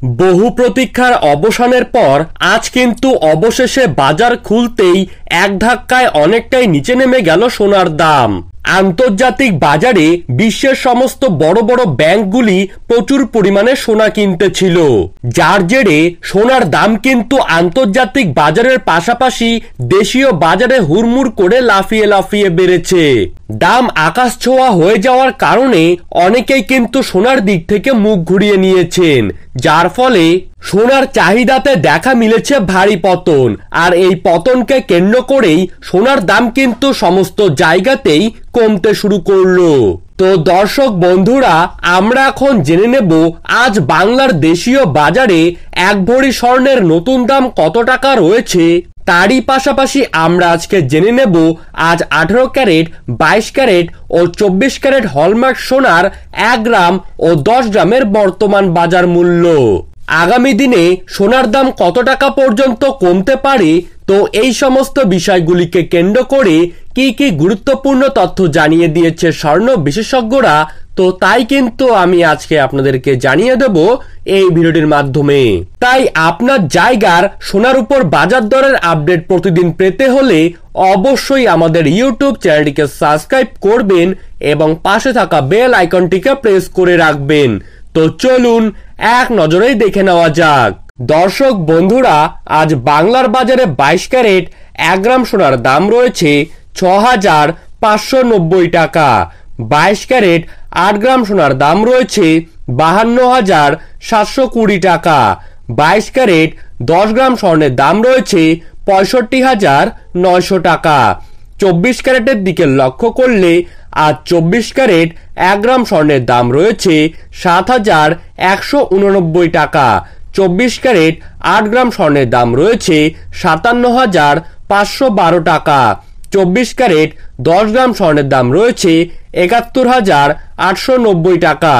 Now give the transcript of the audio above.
বহু প্রতীক্ষার অবসানের পর আজ কিন্তু অবশেষে বাজার খুলতেই এক ধাক্কায় অনেকটাই নিচে নেমে গেল সোনার দাম। আন্তর্জাতিক বাজারে বিশ্বের সমস্ত বড় বড় ব্যাংকগুলি প্রচুর পরিমাণে সোনা কিনতেছিল, যার জেরে সোনার দাম কিন্তু আন্তর্জাতিক বাজারের পাশাপাশি দেশীয় বাজারে হুড়মুড় করে লাফিয়ে লাফিয়ে বেড়েছে। দাম আকাশ ছোঁয়া হয়ে যাওয়ার কারণে অনেকেই কিন্তু সোনার দিক থেকে মুখ ঘুরিয়ে নিয়েছেন, যার ফলে সোনার চাহিদাতে দেখা মিলেছে ভারী পতন। আর এই পতনকে কেন্দ্র করেই সোনার দাম কিন্তু সমস্ত জায়গাতেই কমতে শুরু করলো। তো দর্শক বন্ধুরা, আমরা এখন জেনে নেব আজ বাংলার দেশীয় বাজারে এক ভরি স্বর্ণের নতুন দাম কত টাকা রয়েছে। তারই পাশাপাশি আমরা আজকে জেনে নেব আজ 18 ক্যারেট, 22 ক্যারেট ও 24 ক্যারেট হলমার্ক সোনার 1 গ্রাম ও 10 গ্রামের বর্তমান বাজার মূল্য। আগামী দিনে সোনার দাম কত টাকা পর্যন্ত কমতে পারে, তো এই সমস্ত বিষয়গুলিকে কেন্দ্র করে কি কি গুরুত্বপূর্ণ তথ্য জানিয়ে দিয়েছে স্বর্ণ বিশেষজ্ঞরা, তো তাই কিন্তু আমি আজকে আপনাদেরকে জানিয়ে দেব এই ভিডিওটির মাধ্যমে। তাই আপনার জায়গার সোনার উপর বাজার দরের আপডেট প্রতিদিন পেতে হলে অবশ্যই আমাদের ইউটিউব চ্যানেলটিকে সাবস্ক্রাইব করবেন এবং পাশে থাকা বেল আইকনটিকে প্রেস করে রাখবেন। তো চলুন এক নজরেই দেখে নেওয়া যাক। দর্শক বন্ধুরা, আজ বাংলার বাজারে 22 ক্যারেট 1 গ্রাম সোনার দাম রয়েছে 6,590 টাকা। 22 ক্যারেট 8 গ্রাম সোনার দাম রয়েছে 52,720 টাকা। 22 ক্যারেট 10 গ্রাম স্বর্ণের দাম রয়েছে 65,900 টাকা। 24 ক্যারেটের দিকে লক্ষ্য করলে আজ 24 ক্যারেট 1 গ্রাম স্বর্ণের দাম রয়েছে 7,189 টাকা। 24 ক্যারেট 8 গ্রাম স্বর্ণের দাম রয়েছে 57,512 টাকা। 24 ক্যারেট 10 গ্রাম স্বর্ণের দাম রয়েছে 71,890 টাকা।